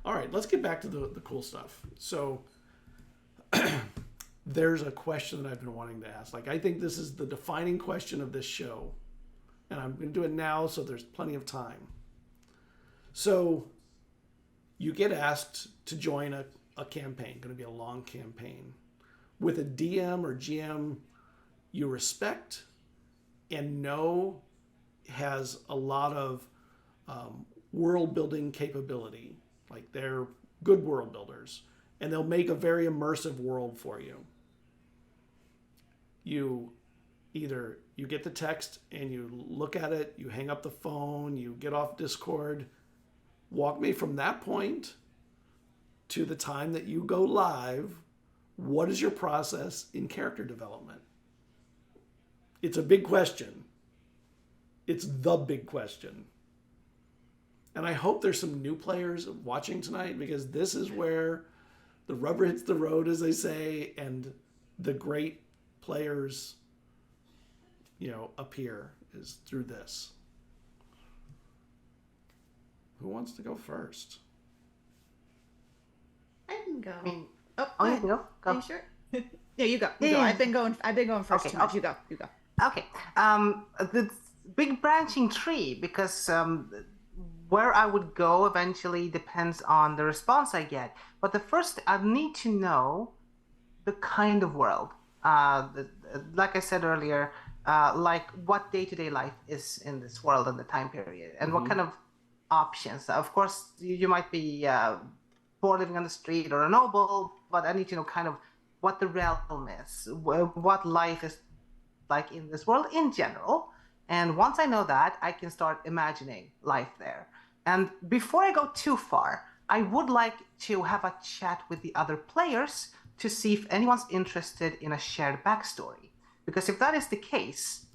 All right, let's get back to the cool stuff. So there's a question that I've been wanting to ask. Like, I think this is the defining question of this show. And I'm going to do it now, so there's plenty of time. So you get asked to join a campaign, going to be a long campaign, with a DM or GM you respect and know has a lot of world building capability. Like, they're good world builders, and they'll make a very immersive world for you. You get the text and you look at it, you hang up the phone, you get off Discord. Walk me from that point to the time that you go live. What is your process in character development? It's a big question. It's the big question. And I hope there's some new players watching tonight, because this is where the rubber hits the road, as they say, and the great players, appear, is through this. Who wants to go first? I can go. You can go. Are you sure? Yeah, you go. You go. I've been going first. Okay. Tonight. You go. Okay. The big branching tree, because where I would go eventually depends on the response I get. But the first, I need to know the kind of world. Like I said earlier, like what day-to-day life is in this world and the time period, and what kind of options. Of course, you might be poor, living on the street, or a noble, but I need to know kind of what the realm is, what life is like in this world in general. And once I know that, I can start imagining life there. And before I go too far, I would like to have a chat with the other players to see if anyone's interested in a shared backstory. Because if that is the case,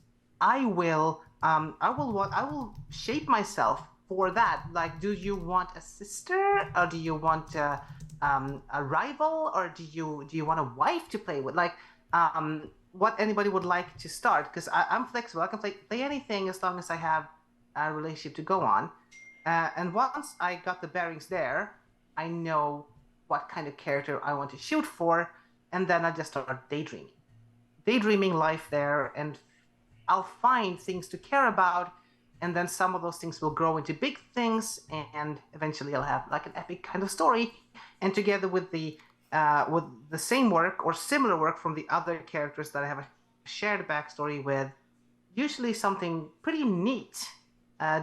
I will shape myself for that. Like, do you want a sister, or do you want a rival, or do you want a wife to play with? Like, what anybody would like to start, because I'm flexible. I can play anything as long as I have a relationship to go on. And once I got the bearings there, I know what kind of character I want to shoot for, and then I just start daydreaming life there, and I'll find things to care about, and then some of those things will grow into big things, and eventually I'll have like an epic kind of story. And together with the same work or similar work from the other characters that I have a shared backstory with, usually something pretty neat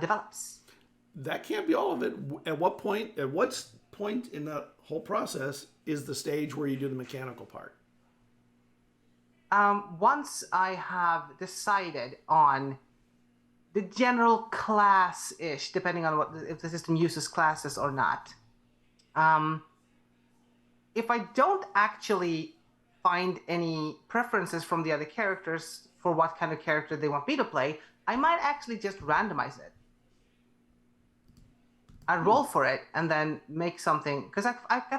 develops. That can't be all of it. At what point in that whole process is the stage where you do the mechanical part? Once I have decided on the general class-ish, depending on if the system uses classes or not. If I don't actually find any preferences from the other characters for what kind of character they want me to play, I might actually just randomize it. I roll for it and then make something, because I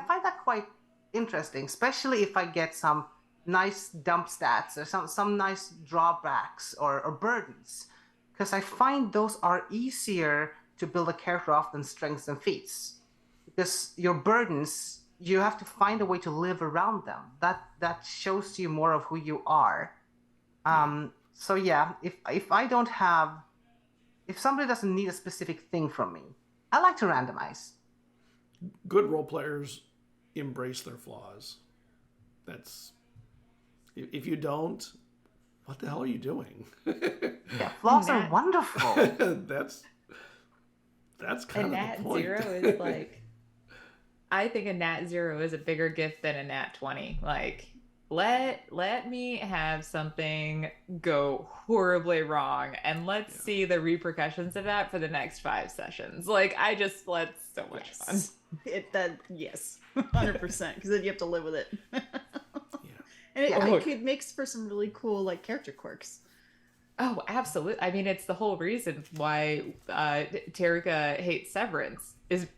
find that quite interesting, especially if I get some nice dump stats or some nice drawbacks or burdens, because I find those are easier to build a character off than strengths and feats, because your burdens, you have to find a way to live around them. That shows you more of who you are. So yeah, if somebody doesn't need a specific thing from me, I like to randomize. Good role players embrace their flaws. If you don't, what the hell are you doing? Yeah, flaws are wonderful. That's kind of the point. A nat 0 is like, I think a nat 0 is a bigger gift than a nat 20. Like, let me have something go horribly wrong, and let's see the repercussions of that for the next 5 sessions. Like, that's so much fun. Yes, 100%, because then you have to live with it. And it could make for some really cool like character quirks. Oh, absolutely. I mean, it's the whole reason why Tarika hates Severance is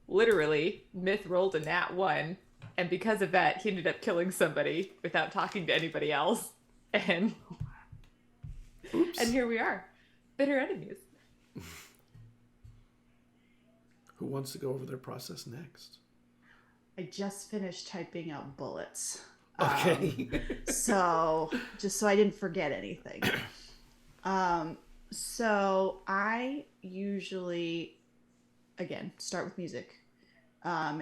literally Myth rolled a nat 1, and because of that, he ended up killing somebody without talking to anybody else, and here we are, bitter enemies. Who wants to go over their process next? I just finished typing out bullets. Okay. So just so I didn't forget anything. So I usually, again, start with music.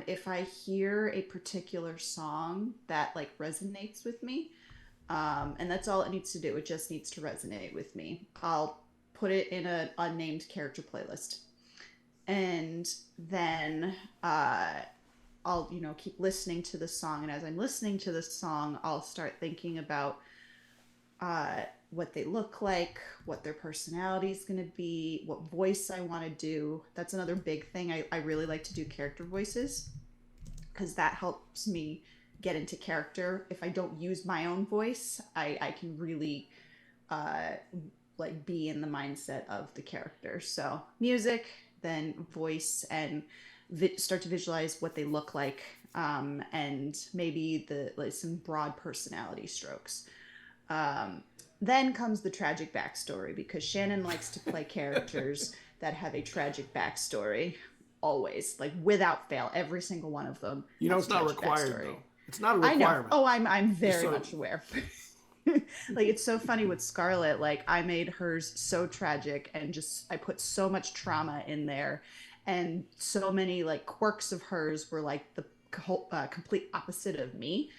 If I hear a particular song that like resonates with me, and that's all it needs to do, it just needs to resonate with me, I'll put it in an unnamed character playlist. And then I'll, keep listening to the song. And as I'm listening to the song, I'll start thinking about what they look like, what their personality is going to be, what voice I want to do. That's another big thing. I really like to do character voices because that helps me get into character. If I don't use my own voice, I can really be in the mindset of the character. So music, then voice, and start to visualize what they look like, and maybe some broad personality strokes. Then comes the tragic backstory, because Shannon likes to play characters that have a tragic backstory, always, like without fail, every single one of them. It's not required though. It's not a requirement. I know. Oh, I'm very much aware. Like, it's so funny with Scarlett. Like, I made hers so tragic, and I put so much trauma in there, and so many like quirks of hers were like the complete opposite of me.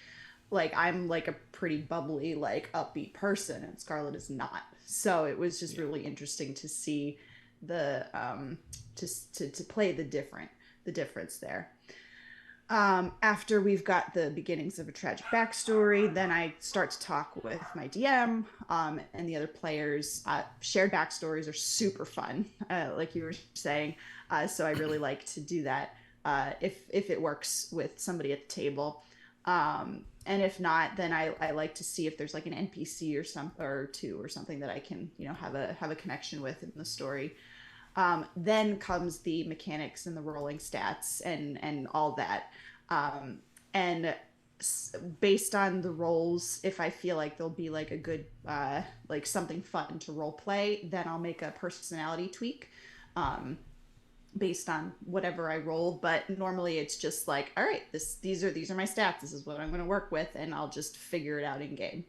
Like, I'm like a pretty bubbly, like upbeat person, and Scarlett is not. So it was just really interesting to see the to play the difference there. After we've got the beginnings of a tragic backstory, then I start to talk with my DM and the other players. Shared backstories are super fun, like you were saying. So I really like to do that if it works with somebody at the table. And if not, then I like to see if there's like an NPC or two or something that I can have a connection with in the story. Then comes the mechanics and the rolling stats and all that. And based on the roles, if I feel like there'll be like a good, like something fun to role play, then I'll make a personality tweak, based on whatever I roll. But normally it's just like, all right, these are my stats. This is what I'm going to work with, and I'll just figure it out in game.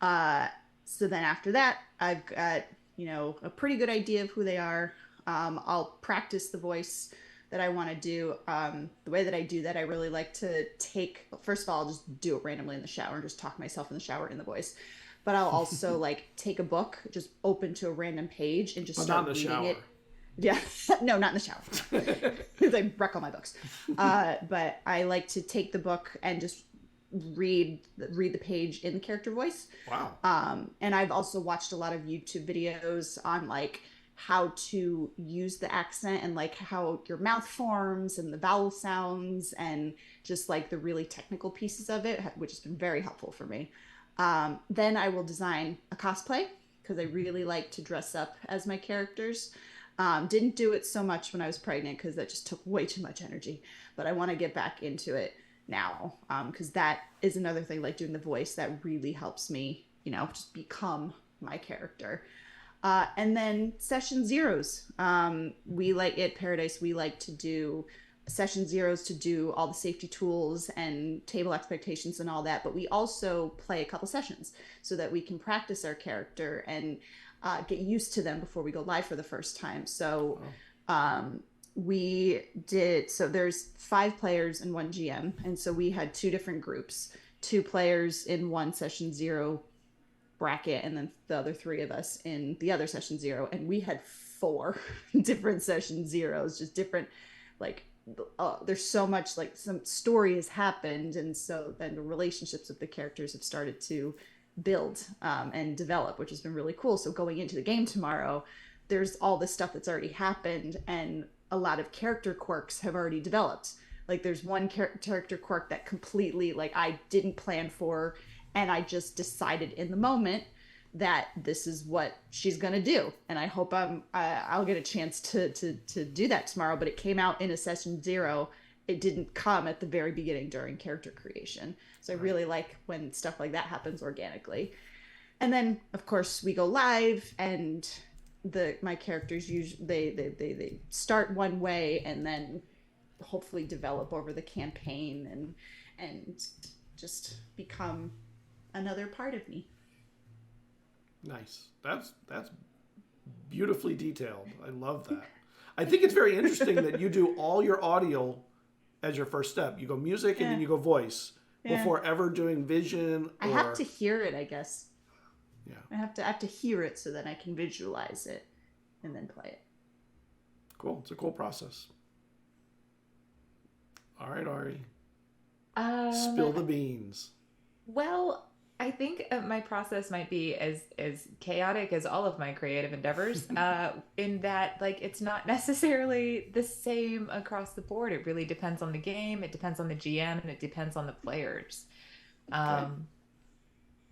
So then after that, I've got, a pretty good idea of who they are. I'll practice the voice that I want to do. The way that I do that, I really like to first of all, I'll just do it randomly in the shower and just talk myself in the shower in the voice. But I'll also like take a book, just open to a random page and just start reading it. Yeah, no, not in the shower, because I wreck all my books. But I like to take the book and just read the page in the character voice. Wow. And I've also watched a lot of YouTube videos on like how to use the accent and like how your mouth forms and the vowel sounds and just like the really technical pieces of it, which has been very helpful for me. Then I will design a cosplay, because I really like to dress up as my characters. Didn't do it so much when I was pregnant, because that just took way too much energy, but I want to get back into it now, because that is another thing, like doing the voice, that really helps me, just become my character. And then session zeros. We like at Paradise, we like to do session zeros to do all the safety tools and table expectations and all that, but we also play a couple sessions so that we can practice our character and get used to them before we go live for the first time. So there's 5 players and 1 GM, and so we had 2 different groups, 2 players in one session 0 bracket, and then the other 3 of us in the other session 0, and we had 4 different session zeros, just different, like there's so much, like some story has happened, and so then the relationships of the characters have started to build and develop, which has been really cool. So going into the game tomorrow, there's all this stuff that's already happened, and a lot of character quirks have already developed. Like there's one character quirk that completely, like, I didn't plan for, and I just decided in the moment that this is what she's gonna do, and I hope I'll get a chance to do that tomorrow. But it came out in a session 0. It didn't come at the very beginning during character creation. So I really like when stuff like that happens organically. And then, of course, we go live, and my characters usually they start one way and then hopefully develop over the campaign and just become another part of me. Nice. That's beautifully detailed. I love that. I think it's very interesting that you do all your audio as your first step. You go music and then you go voice before ever doing vision. I have to hear it, I guess. Yeah. I have to hear it so that I can visualize it and then play it. Cool. It's a cool process. All right, Ari. Spill the beans. Well, I think my process might be as chaotic as all of my creative endeavors, in that like it's not necessarily the same across the board. It really depends on the game, it depends on the GM, and it depends on the players. Okay.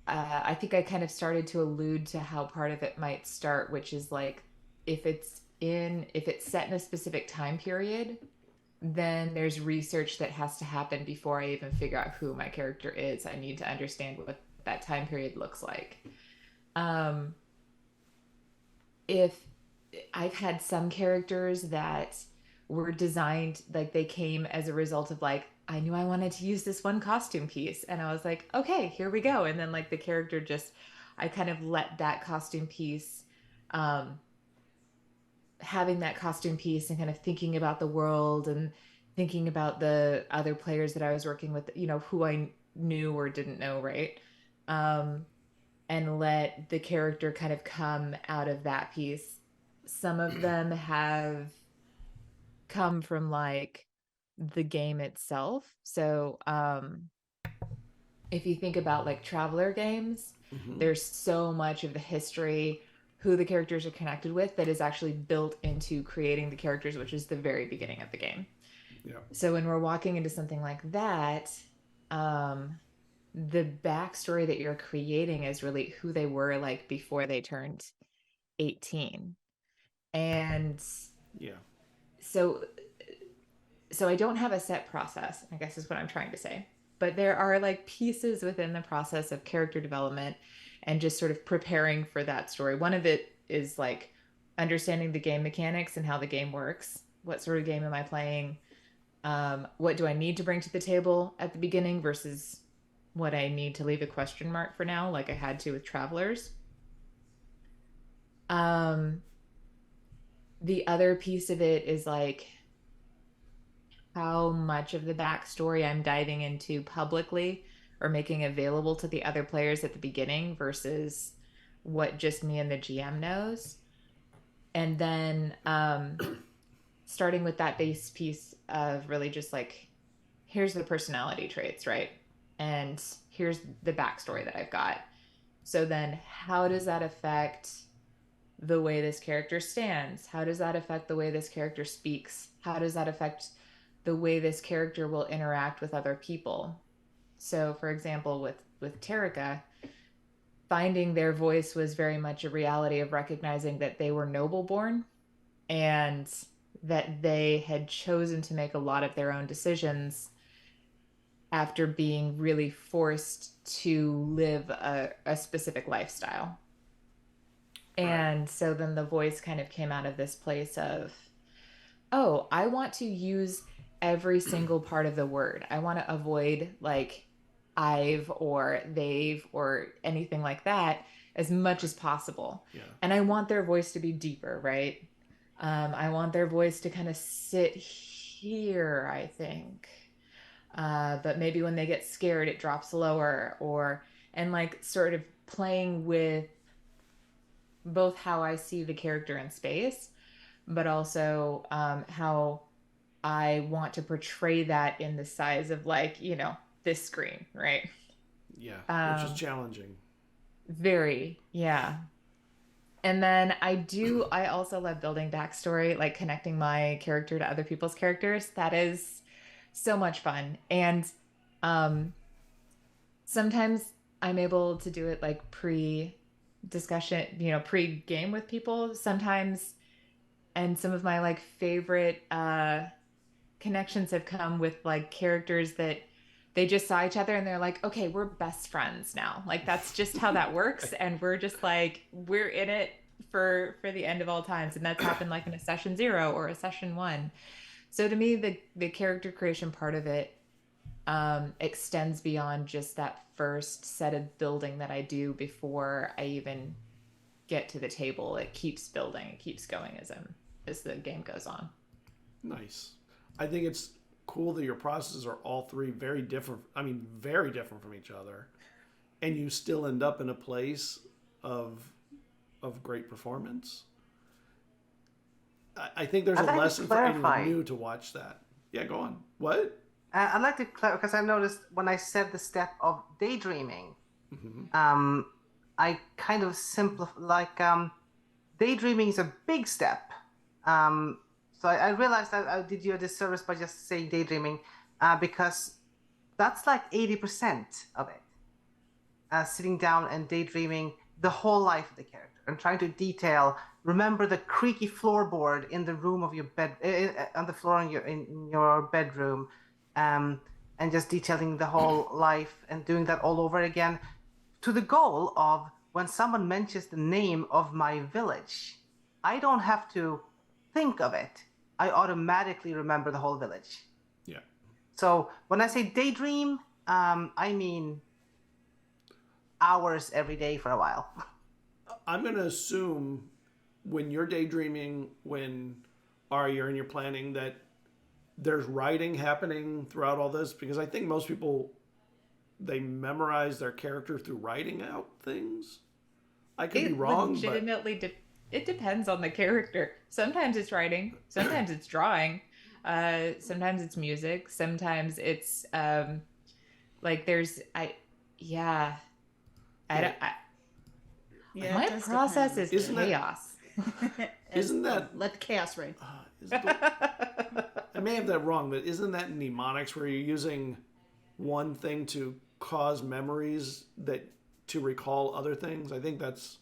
I think I kind of started to allude to how part of it might start, which is like if it's set in a specific time period, then there's research that has to happen before I even figure out who my character is. I need to understand what that time period looks like. If I've had some characters that were designed, like they came as a result of like, I knew I wanted to use this one costume piece and I was like, okay, here we go. And then like the character just, I kind of let that costume piece, having that costume piece and kind of thinking about the world and thinking about the other players that I was working with, you know, who I knew or didn't know, right? And let the character kind of come out of that piece. Some of them have come from like the game itself. So if you think about like Traveler games, there's so much of the history, who the characters are connected with, that is actually built into creating the characters, which is the very beginning of the game. Yeah. So when we're walking into something like that, the backstory that you're creating is really who they were like before they turned 18. And yeah, so I don't have a set process, I guess is what I'm trying to say. But there are like pieces within the process of character development and just sort of preparing for that story. One of it is like understanding the game mechanics and how the game works. What sort of game am I playing? What do I need to bring to the table at the beginning versus what I need to leave a question mark for now, like I had to with Travelers. The other piece of it is like how much of the backstory I'm diving into publicly or making available to the other players at the beginning versus what just me and the GM knows. And then starting with that base piece of really just like, here's the personality traits, right? And here's the backstory that I've got. So then how does that affect the way this character stands? How does that affect the way this character speaks? How does that affect the way this character will interact with other people? So for example, with Terrica, finding their voice was very much a reality of recognizing that they were noble born and that they had chosen to make a lot of their own decisions after being really forced to live a specific lifestyle. And so then the voice kind of came out of this place of, oh, I want to use every single part of the word. I want to avoid like I've or they've or anything like that as much as possible. Yeah. And I want their voice to be deeper, right? I want their voice to kind of sit here, I think. But maybe when they get scared, it drops lower, and like sort of playing with both how I see the character in space, but also how I want to portray that in the size of like, you know, this screen, right? Yeah, which is challenging. Very, yeah. And then I also love building backstory, like connecting my character to other people's characters. That is so much fun. And sometimes I'm able to do it like pre-discussion, you know, pre-game with people sometimes. And some of my like favorite connections have come with like characters that they just saw each other and they're like, okay, we're best friends now. Like that's just how that works. And we're just like, we're in it for the end of all times, and that's happened like in a session 0 or a session 1. So to me, the character creation part of it extends beyond just that first set of building that I do before I even get to the table. It keeps building, it keeps going as the game goes on. Nice. I think it's cool that your processes are all three very different. I mean, very different from each other, and you still end up in a place of great performance. I think there's a lesson for anyone new to watch that. Yeah, go on. What? I'd like to clarify, because I noticed when I said the step of daydreaming, I kind of daydreaming is a big step. So I realized that I did you a disservice by just saying daydreaming, because that's like 80% of it. Sitting down and daydreaming the whole life of the character and trying to remember the creaky floorboard in the room of your bed, on the floor in your bedroom, and just detailing the whole life and doing that all over again, to the goal of when someone mentions the name of my village, I don't have to think of it. I automatically remember the whole village. Yeah. So when I say daydream, I mean hours every day for a while. I'm going to assume when you're daydreaming, when you're in your planning, that there's writing happening throughout all this, because I think most people, they memorize their character through writing out things. I could be wrong, legitimately it depends on the character. Sometimes it's writing, sometimes it's drawing, sometimes it's music, sometimes it's my process is chaos. Isn't that let the chaos reign? I may have that wrong, but isn't that mnemonics where you're using one thing to cause memories to recall other things? I think that's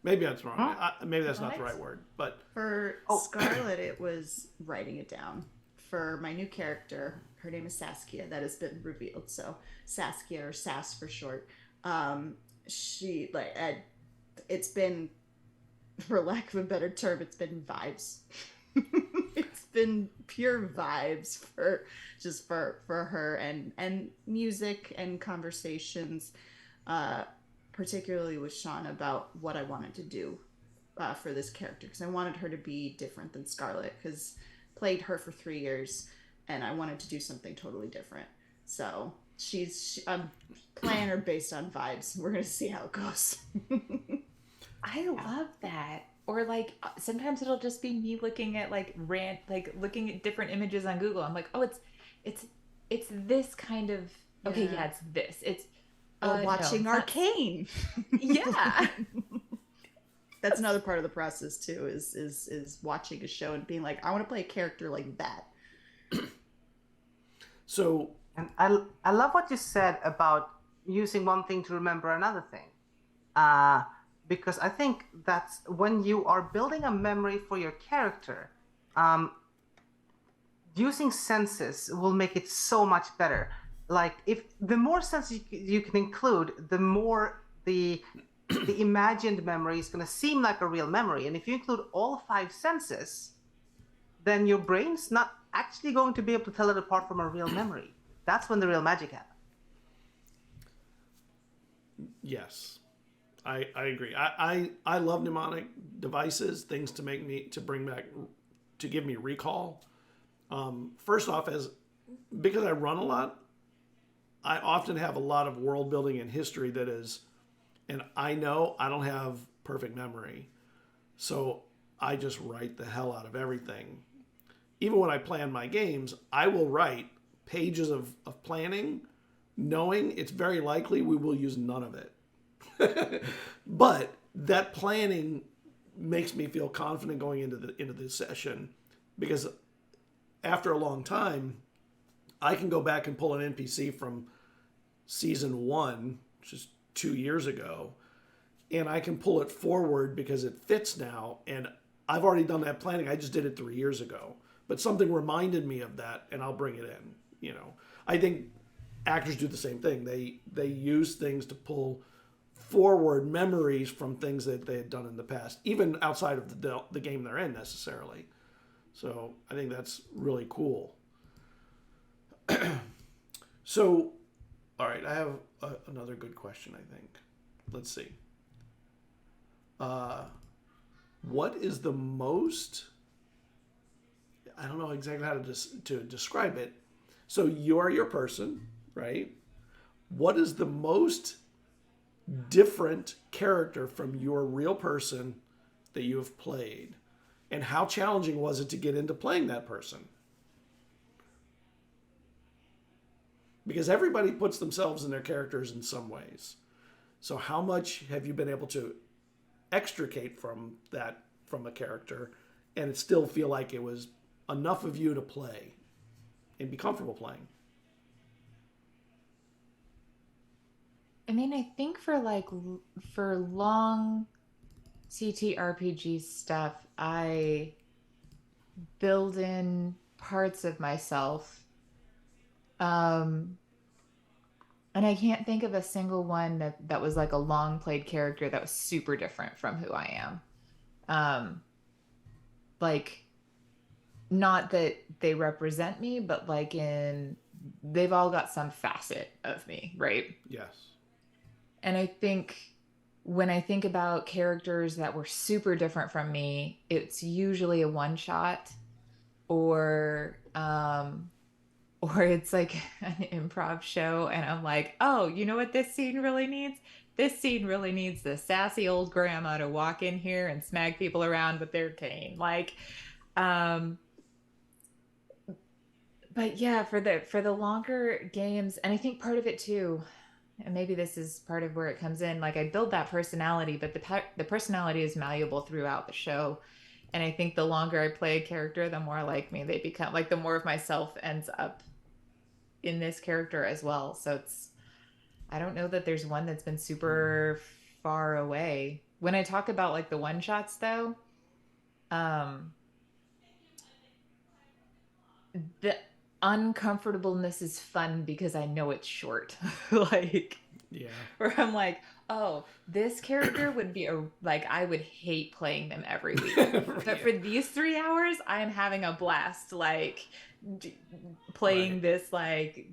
maybe that's wrong. Huh? Maybe that's not the right word. But for Scarlett, it was writing it down. For my new character, her name is Saskia. That has been revealed. So Saskia, or Sass for short. It's been, for lack of a better term, it's been vibes. It's been pure vibes for her, and music and conversations, particularly with Sean, about what I wanted to do for this character, because I wanted her to be different than Scarlett, because played her for 3 years and I wanted to do something totally different. So I'm playing her based on vibes. We're gonna see how it goes. I love that. Or like sometimes it'll just be me looking at looking at different images on Google. I'm like, oh, it's this kind of it's this. It's watching Arcane. Yeah. That's another part of the process too, is watching a show and being like, I want to play a character like that. So, and I love what you said about using one thing to remember another thing. Because I think that's when you are building a memory for your character, using senses will make it so much better. Like, if the more senses you can include, the more the imagined memory is going to seem like a real memory. And if you include all 5 senses, then your brain's not actually going to be able to tell it apart from a real memory. That's when the real magic happens. Yes, I agree. I love mnemonic devices, things to give me recall. First off, because I run a lot, I often have a lot of world building and history and I know I don't have perfect memory. So I just write the hell out of everything. Even when I plan my games, I will write pages of planning, knowing it's very likely we will use none of it. But that planning makes me feel confident going into the session, because after a long time, I can go back and pull an NPC from season 1, which is 2 years ago, and I can pull it forward because it fits now. And I've already done that planning. I just did it 3 years ago, but something reminded me of that, and I'll bring it in. I think actors do the same thing. They use things to pull forward memories from things that they had done in the past, even outside of the game they're in necessarily. So I think that's really cool. So, all right, I have another good question, I think. Let's see. What is the most... I don't know exactly how to describe it. So you're your person, right? What is the most different character from your real person that you have played? And how challenging was it to get into playing that person? Because everybody puts themselves in their characters in some ways. So how much have you been able to extricate from a character and it still feel like it was enough of you to play and be comfortable playing? I mean, I think for long TTRPG stuff, I build in parts of myself. And I can't think of a single one that was like a long played character that was super different from who I am. Like, not that they represent me, but like they've all got some facet of me, right? Yes. And I think when I think about characters that were super different from me, it's usually a one shot or it's like an improv show and I'm like, oh, you know what this scene really needs? This scene really needs the sassy old grandma to walk in here and smack people around with their cane. Like, but yeah, for the longer games, and I think part of it too, and maybe this is part of where it comes in, like I build that personality, but the personality is malleable throughout the show. And I think the longer I play a character, the more like me they become, like the more of myself ends up in this character as well. So I don't know that there's one that's been super far away. When I talk about like the one shots though, the uncomfortableness is fun because I know it's short. Like, yeah, where I'm like, oh, this character would be like, I would hate playing them every week. But for these 3 hours, I am having a blast, like playing this like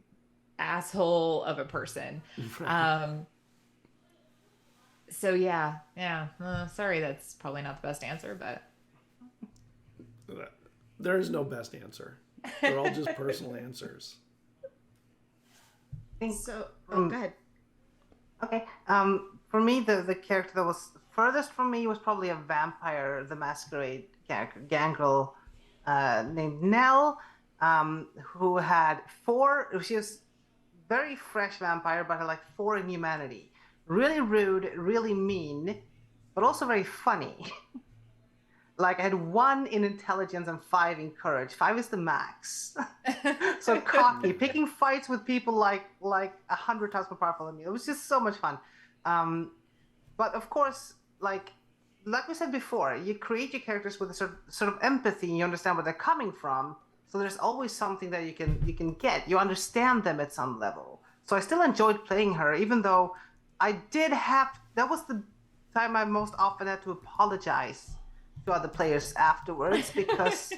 asshole of a person. So yeah. Sorry, that's probably not the best answer, but there is no best answer. They're all just personal answers. So, go ahead. Okay. For me, the character that was furthest from me was probably a vampire, the masquerade character, gangrel, named Nell, who had 4. She was very fresh vampire, but had like 4 in humanity. Really rude, really mean, but also very funny. Like I had 1 in intelligence and 5 in courage. 5 is the max. So cocky, picking fights with people like 100 times more powerful than me. It was just so much fun. But of course, like we said before, you create your characters with a sort of empathy. You understand where they're coming from. So there's always something that you can get. You understand them at some level. So I still enjoyed playing her, even though I did have. That was the time I most often had to apologize to other players afterwards because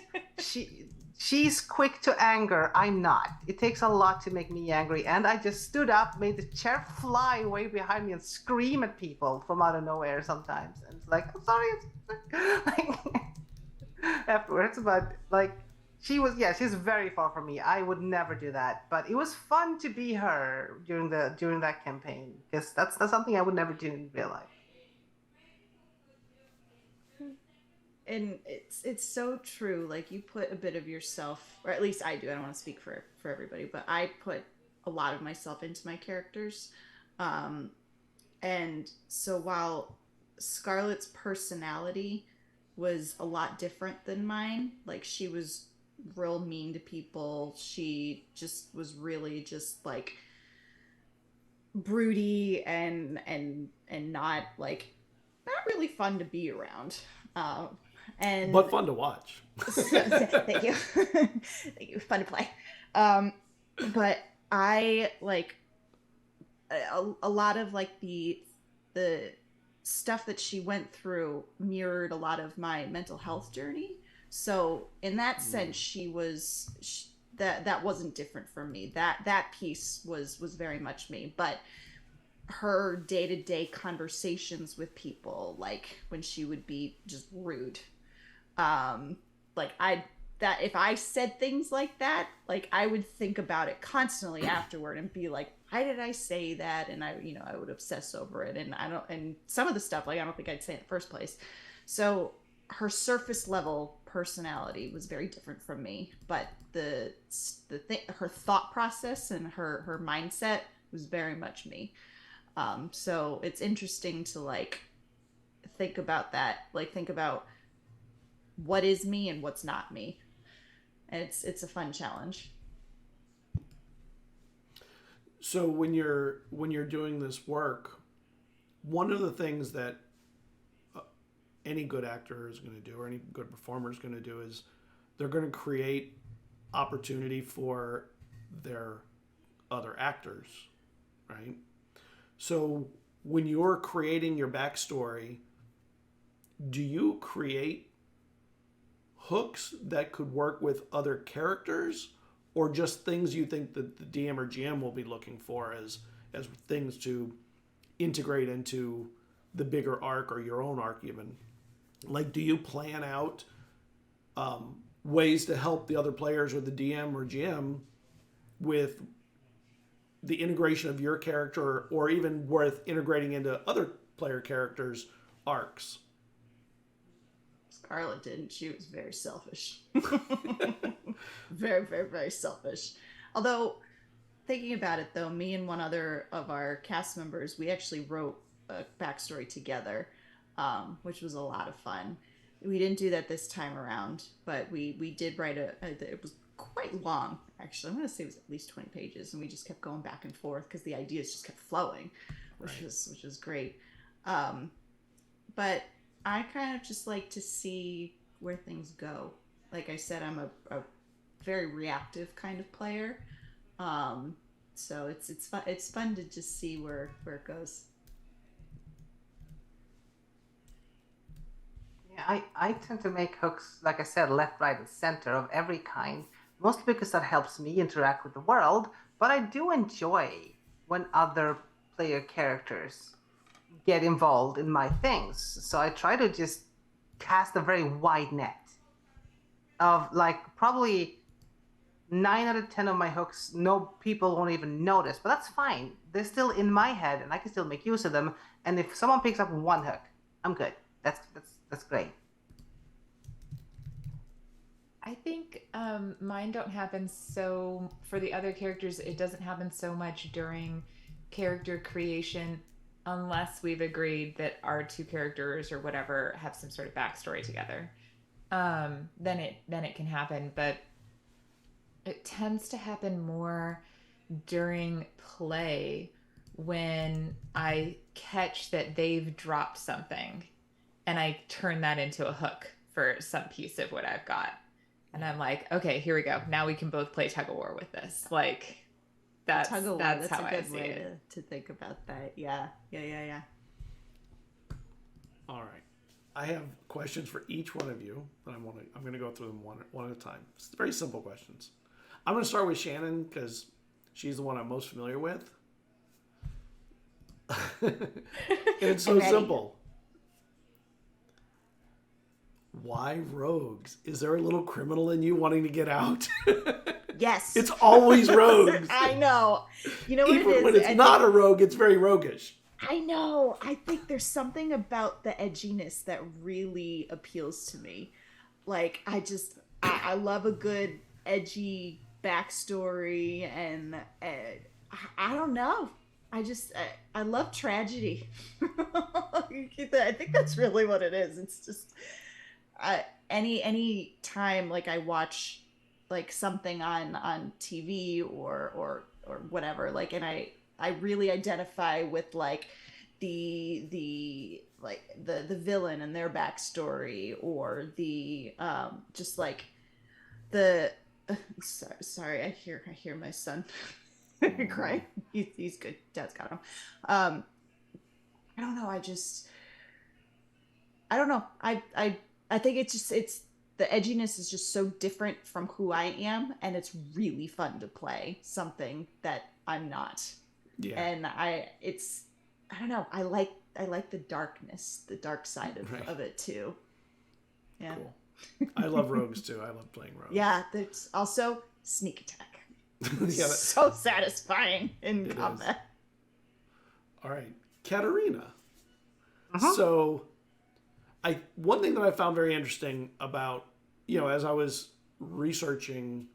she's quick to anger. I'm not. It takes a lot to make me angry, and I just stood up, made the chair fly way behind me, and scream at people from out of nowhere sometimes. And it's like, I'm sorry, like, afterwards. But like, she's very far from me. I would never do that. But it was fun to be her during that campaign because that's something I would never do in real life. And it's so true. Like you put a bit of yourself, or at least I do. I don't want to speak for everybody, but I put a lot of myself into my characters. And so while Scarlett's personality was a lot different than mine, like she was real mean to people. She just was really just like broody and not really fun to be around. But fun to watch. Thank you. Thank you. Fun to play. But I like a lot of like the the stuff that she went through mirrored a lot of my mental health journey. So in that sense, that wasn't different from me. That piece was very much me. But her day-to-day conversations with people, like when she would be just rude, like that if I said things like that, like I would think about it constantly afterward and be like, why did I say that? And I would obsess over it. And some of the stuff, like, I don't think I'd say in the first place. So her surface level personality was very different from me, but her thought process and her mindset was very much me. So it's interesting to like think about that, like think about what is me and what's not me. And it's a fun challenge. So when you're doing this work, one of the things that any good actor is going to do, or any good performer is going to do, is they're going to create opportunity for their other actors, right? So when you're creating your backstory, do you create hooks that could work with other characters, or just things you think that the DM or GM will be looking for as things to integrate into the bigger arc or your own arc even? Like, do you plan out ways to help the other players or the DM or GM with the integration of your character, or even with integrating into other player characters' arcs? Scarlett didn't. She was very selfish. Very, very, very selfish. Although, thinking about it though, me and one other of our cast members, we actually wrote a backstory together, which was a lot of fun. We didn't do that this time around, but we did write it was quite long, actually. I'm going to say it was at least 20 pages, and we just kept going back and forth because the ideas just kept flowing, which was great. But I kind of just like to see where things go. Like I said, I'm a very reactive kind of player. So it's fun to just see where it goes. Yeah, I tend to make hooks, like I said, left, right, and center of every kind, mostly because that helps me interact with the world. But I do enjoy when other player characters get involved in my things. So I try to just cast a very wide net of, like, probably 9 out of 10 of my hooks, no, people won't even notice, but that's fine. They're still in my head and I can still make use of them. And if someone picks up one hook, I'm good. That's great. I think mine don't happen so, for the other characters, it doesn't happen so much during character creation, unless we've agreed that our two characters or whatever have some sort of backstory together. Then it can happen, but it tends to happen more during play, when I catch that they've dropped something and I turn that into a hook for some piece of what I've got. And I'm like, okay, here we go. Now we can both play tug of war with this. Like, that's how I see it. To think about that. Yeah. All right. I have questions for each one of you, and I'm going to go through them one at a time. It's very simple questions. I'm going to start with Shannon because she's the one I'm most familiar with. And it's so simple. Why rogues? Is there a little criminal in you wanting to get out? Yes. It's always rogues. I know. You know what Even it is? when it's not a rogue, it's very roguish. I know. I think there's something about the edginess that really appeals to me. Like, I love a good edgy backstory, and I don't know. I love tragedy. I think that's really what it is. It's just any time, like, I watch like something on TV or whatever, like, and I really identify with like the villain and their backstory, or the just like the sorry, I hear my son crying. He's good. Dad's got him. I don't know. I don't know. I think it's the edginess is just so different from who I am, and it's really fun to play something that I'm not. Yeah. And I don't know. I like the darkness, the dark side of it too. Yeah. Cool. I love rogues too. I love playing rogues. Yeah, there's also sneak attack. Yeah, so satisfying in combat. Is. All right, Katerina. Uh-huh. So, one thing that I found very interesting about, as I was researching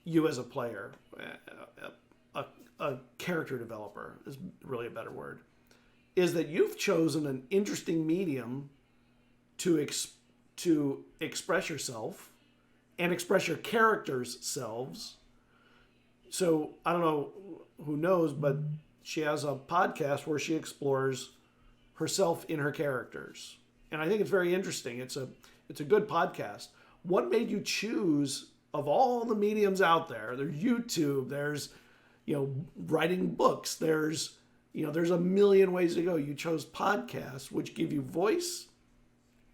you as a player, a character developer is really a better word, is that you've chosen an interesting medium to express yourself and express your characters' selves. So I don't know who knows, but she has a podcast where she explores herself in her characters, and I think it's very interesting. It's a good podcast. What made you choose, of all the mediums out there? There's YouTube. There's writing books. There's a million ways to go. You chose podcasts, which give you voice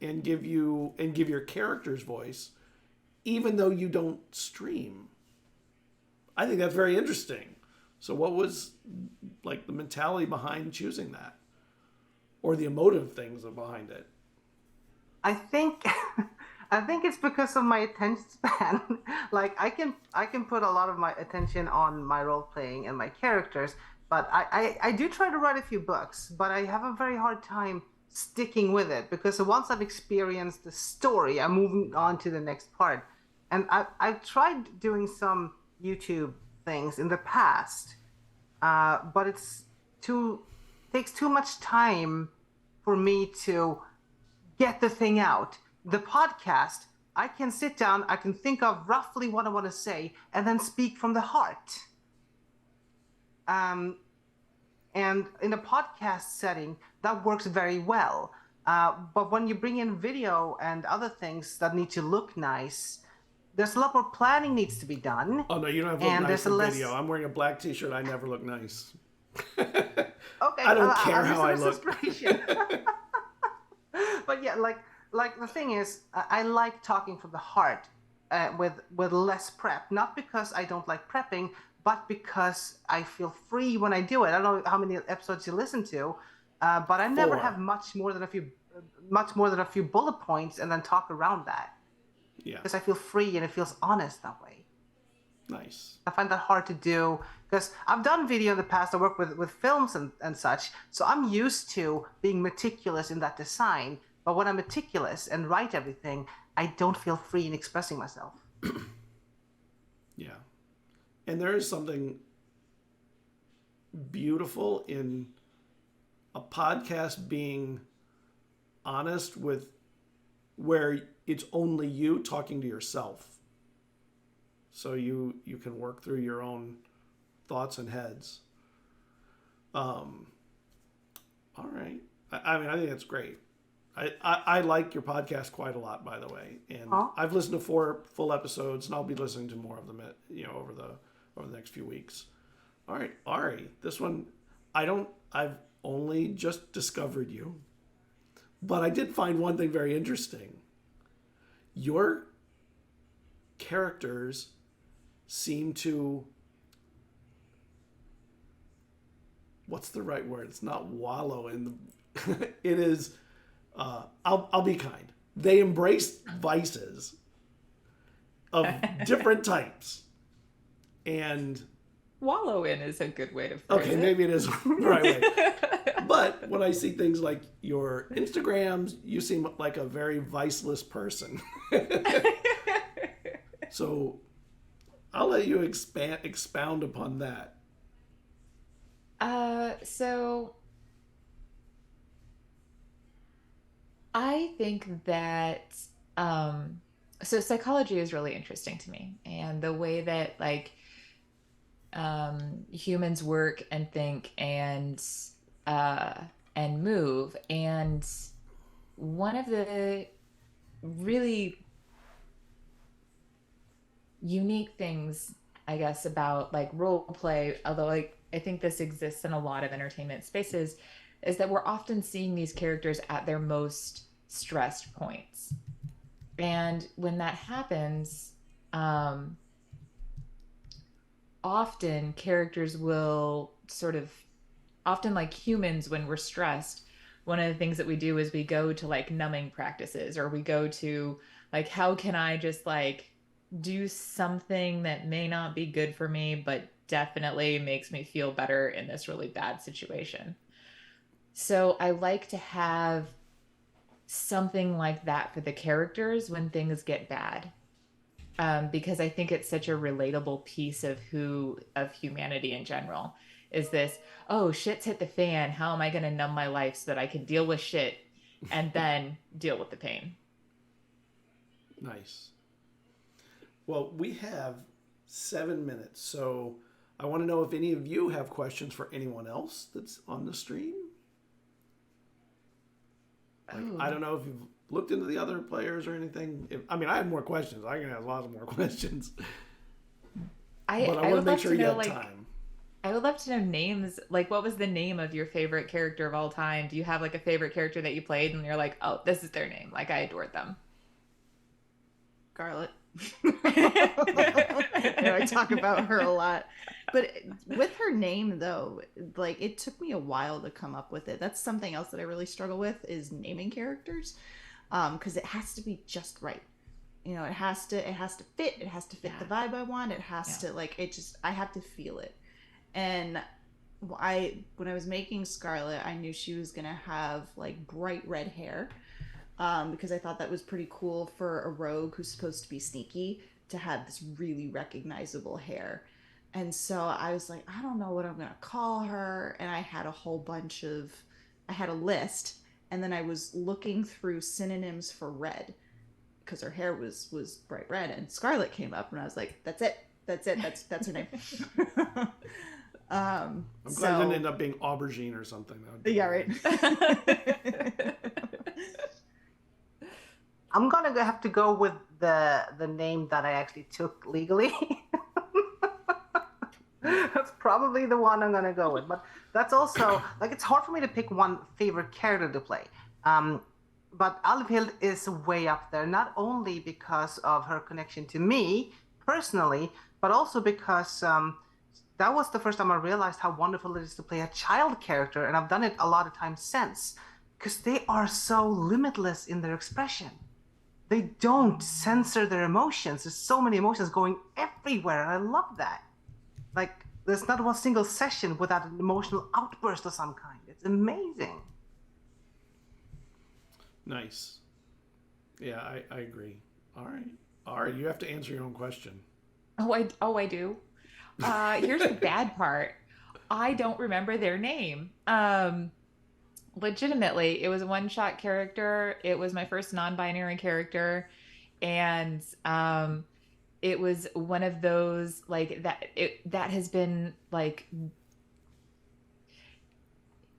and give your characters voice, even though you don't stream. I think that's very interesting. So what was like the mentality behind choosing that, or the emotive things behind it? I think it's because of my attention span. Like I can put a lot of my attention on my role playing and my characters, but I do try to write a few books, but I have a very hard time sticking with it, because once I've experienced the story, I'm moving on to the next part. And I've tried doing some YouTube things in the past, but takes too much time for me to get the thing out. The podcast, I can sit down, I can think of roughly what I want to say, and then speak from the heart. And in a podcast setting, that works very well. But when you bring in video and other things that need to look nice, there's a lot more planning needs to be done. Oh no, you don't have to look nice in video. I'm wearing a black t-shirt. I never look nice. Okay, I don't care how I look. But yeah, like the thing is, I like talking from the heart, with less prep. Not because I don't like prepping, but because I feel free when I do it. I don't know how many episodes you listen to, but I never have much more than a few bullet points and then talk around that. Yeah. Because I feel free and it feels honest that way. Nice. I find that hard to do because I've done video in the past. I work with films and such, so I'm used to being meticulous in that design. But when I'm meticulous and write everything, I don't feel free in expressing myself. Yeah. And there is something beautiful in a podcast being honest with where it's only you talking to yourself. So you can work through your own thoughts and heads. All right. I mean, I think that's great. I like your podcast quite a lot, by the way. And I've listened to 4 full episodes, and I'll be listening to more of them over the next few weeks. All right, Ari, this one I've only just discovered you, but I did find one thing very interesting. Your characters seem to, what's the right word? It's not wallow in the it is I'll be kind. They embrace vices of different types. And wallow in is a good way to phrase it. Maybe it is the right way. But when I see things like your Instagrams, you seem like a very viceless person. So I'll let you expound upon that. So I think that so psychology is really interesting to me, and the way that humans work and think and move. And one of the really unique things, I guess, about role play, although I think this exists in a lot of entertainment spaces, is that we're often seeing these characters at their most stressed points. And when that happens, often characters will sort of, often like humans, when we're stressed, one of the things that we do is we go to like numbing practices, or we go to like, how can I just like do something that may not be good for me, but definitely makes me feel better in this really bad situation. So I like to have something like that for the characters when things get bad. Because I think it's such a relatable piece of humanity in general. Is this, oh, shit's hit the fan. How am I going to numb my life so that I can deal with shit and then deal with the pain? Nice. Well, we have 7 minutes, so I want to know if any of you have questions for anyone else that's on the stream. I don't know if you've looked into the other players or anything. I have more questions. I can ask lots more questions. But I want to make sure you have time. I would love to know names. Like, what was the name of your favorite character of all time? Do you have like a favorite character that you played and you're like, oh, this is their name? Like, I adored them. Scarlet. I talk about her a lot. But with her name, though, like, it took me a while to come up with it. That's something else that I really struggle with, is naming characters, because it has to be just right. You know, it has to fit. It has to fit the vibe I want. It has to, like, I have to feel it. And when I was making Scarlet, I knew she was gonna have like bright red hair, because I thought that was pretty cool for a rogue who's supposed to be sneaky to have this really recognizable hair. And so I was like, I don't know what I'm gonna call her, and I had a list, and then I was looking through synonyms for red, because her hair was bright red, and Scarlet came up, and I was like, that's her name. I'm glad it didn't end up being aubergine or something. Yeah, right. I'm gonna have to go with the name that I actually took legally. That's probably the one I'm gonna go with. But that's also, like, it's hard for me to pick one favorite character to play. But Alvhild is way up there, not only because of her connection to me personally, but also because that was the first time I realized how wonderful it is to play a child character, and I've done it a lot of times since, because they are so limitless in their expression. They don't censor their emotions. There's so many emotions going everywhere, and I love that. Like, there's not one single session without an emotional outburst of some kind. It's amazing. Nice. Yeah, I agree. All right, you have to answer your own question. Oh, I do. Here's the bad part. I don't remember their name. Legitimately, it was a one-shot character. It was my first non-binary character, and it was one of those, like, that has been like,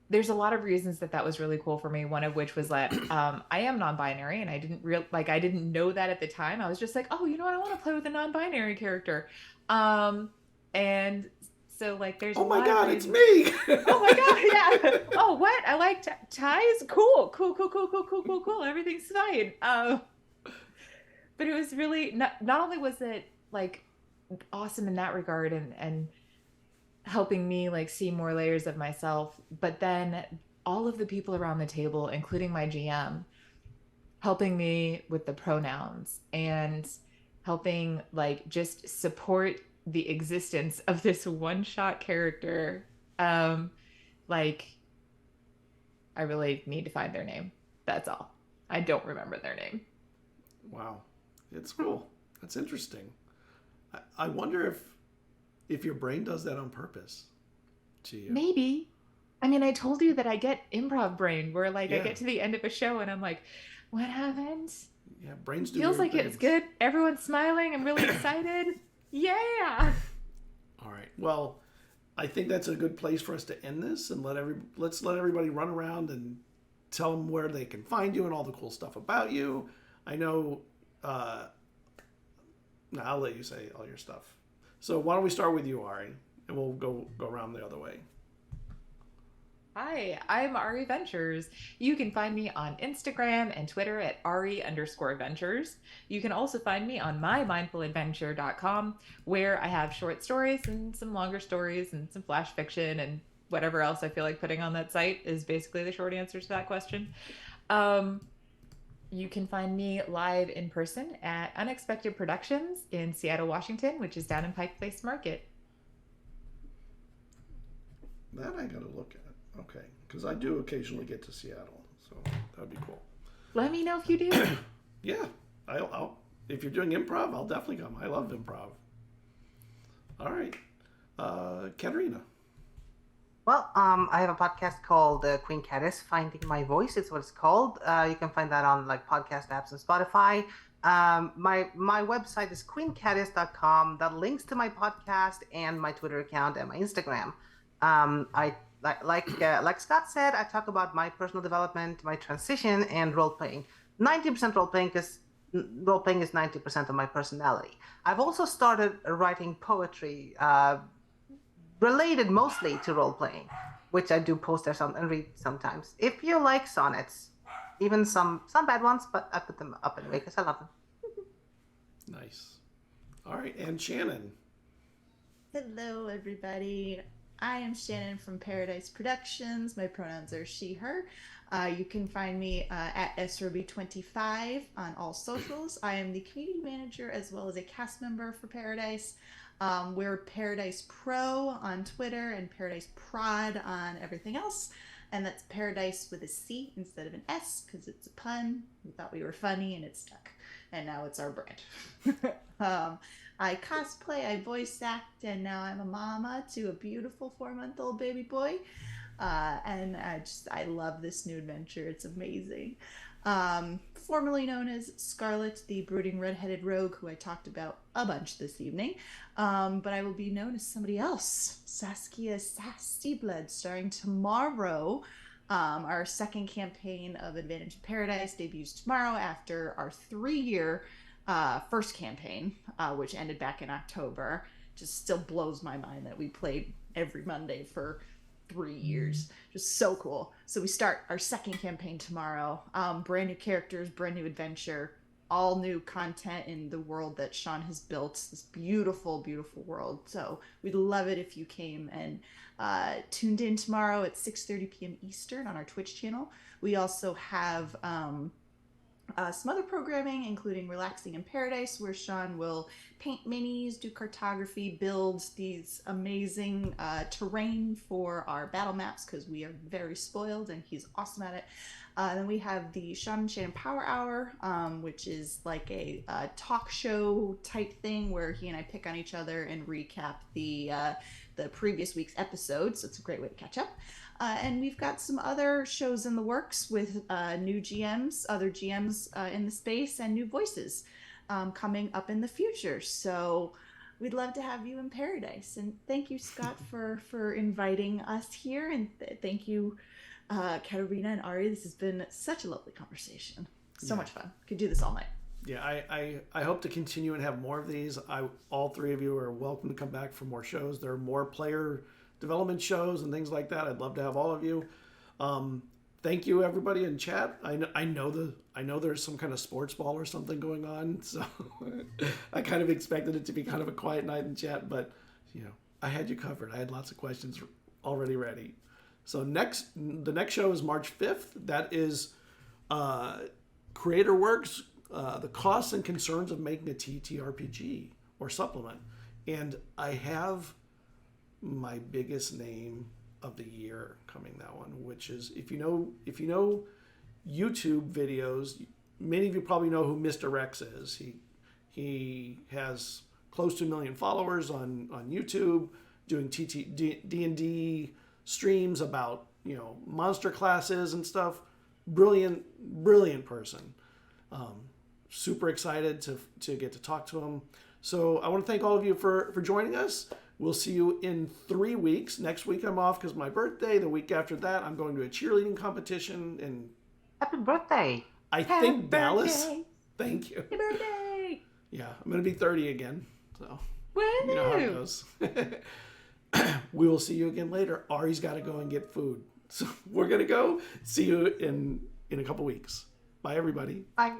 there's a lot of reasons that was really cool for me. One of which was that I am non-binary, and I didn't know that at the time. I was just like, oh, you know what? I want to play with a non-binary character. And so, like, there's oh my god, it's me. Oh my god, yeah. Oh, what? I like ties. Cool. Everything's fine. But it was really not only was it like awesome in that regard, and helping me like see more layers of myself, but then all of the people around the table, including my GM, helping me with the pronouns and helping like just support the existence of this one-shot character. Like, I really need to find their name. That's all. I don't remember their name. Wow. It's cool. That's interesting. I wonder if your brain does that on purpose to you. Maybe. I mean, I told you that I get improv brain, where like I get to the end of a show and I'm like, what happened? Yeah, brains do. Feels like things. It's good. Everyone's smiling. I'm really excited. Yeah. All right. Well, I think that's a good place for us to end this, and let's let everybody run around and tell them where they can find you and all the cool stuff about you. I know. I'll let you say all your stuff. So why don't we start with you, Ari? and we'll go around the other way. Hi, I'm Ari Ventures. You can find me on Instagram and Twitter at Ari_Ventures. You can also find me on mymindfuladventure.com, where I have short stories and some longer stories and some flash fiction and whatever else I feel like putting on that site is basically the short answer to that question. You can find me live in person at Unexpected Productions in Seattle, Washington, which is down in Pike Place Market. That I gotta look at. Okay, because I do occasionally get to Seattle, so that'd be cool. Let me know if you do. Yeah, I'll if you're doing improv, I'll definitely come. I love improv. All right, Katerina. Well, I have a podcast called Queen Cattis, Finding My Voice. It's what it's called. You can find that on like podcast apps and Spotify. My website is queencattis.com. That links to my podcast and my Twitter account and my Instagram. Like Scott said, I talk about my personal development, my transition, and role-playing. 90% role-playing, because role-playing is 90% of my personality. I've also started writing poetry related mostly to role-playing, which I do post there and read sometimes. If you like sonnets, even some bad ones, but I put them up anyway because I love them. Nice. All right, and Shannon. Hello, everybody. I am Shannon from Paradise Productions. My pronouns are she, her. You can find me at S1E2-Pt2 on all socials. I am the community manager as well as a cast member for Paradise. We're Paradise Pro on Twitter and Paradise Prod on everything else. And that's Paradise with a C instead of an S because it's a pun. We thought we were funny and it stuck. And now it's our brand. I cosplay, I voice act, and now I'm a mama to a beautiful 4-month-old baby boy. And I love this new adventure. It's amazing. Formerly known as Scarlet, the brooding redheaded rogue, who I talked about a bunch this evening. But I will be known as somebody else. Saskia Sassy Blood, starring tomorrow. Our second campaign of Advantage in Paradise debuts tomorrow after our 3-year first campaign, which ended back in October. Just still blows my mind that we played every Monday for 3 years. Just so cool. So we start our second campaign tomorrow. Brand new characters, brand new adventure, all new content in the world that Sean has built. This beautiful, beautiful world. So we'd love it if you came and tuned in tomorrow at 6:30 p.m. Eastern on our Twitch channel. We also have some other programming, including Relaxing in Paradise, where Sean will paint minis, do cartography, build these amazing terrain for our battle maps, because we are very spoiled and he's awesome at it. Then we have the Sean and Shannon Power Hour, which is like a talk show type thing where he and I pick on each other and recap the previous week's episode. So it's a great way to catch up. And we've got some other shows in the works with new GMs, other GMs in the space, and new voices coming up in the future. So we'd love to have you in Paradise. And thank you, Scott, for inviting us here. And thank you, Katerina and Ari. This has been such a lovely conversation. So much fun. Could do this all night. Yeah, I hope to continue and have more of these. All three of you are welcome to come back for more shows. There are more player development shows and things like that. I'd love to have all of you. Thank you, everybody in chat. I know there's some kind of sports ball or something going on, so I kind of expected it to be kind of a quiet night in chat, but I had you covered. I had lots of questions already ready. So the next show is March 5th. That is Creator Works, the costs and concerns of making a TTRPG or supplement, and I have my biggest name of the year coming, that one, which is, if you know YouTube videos, many of you probably know who Mr. Rex is. He has close to 1 million followers on YouTube, doing D&D streams about monster classes and stuff. Brilliant person. Super excited to get to talk to him. So I want to thank all of you for joining us. We'll see you in 3 weeks. Next week I'm off because my birthday. The week after that I'm going to a cheerleading competition in Happy birthday. Happy Dallas. Thank you. Happy birthday. Yeah, I'm going to be 30 again. So Woo! you know how it goes. We will see you again later. Ari's got to go and get food. So we're going to go. See you in a couple weeks. Bye, everybody. Bye.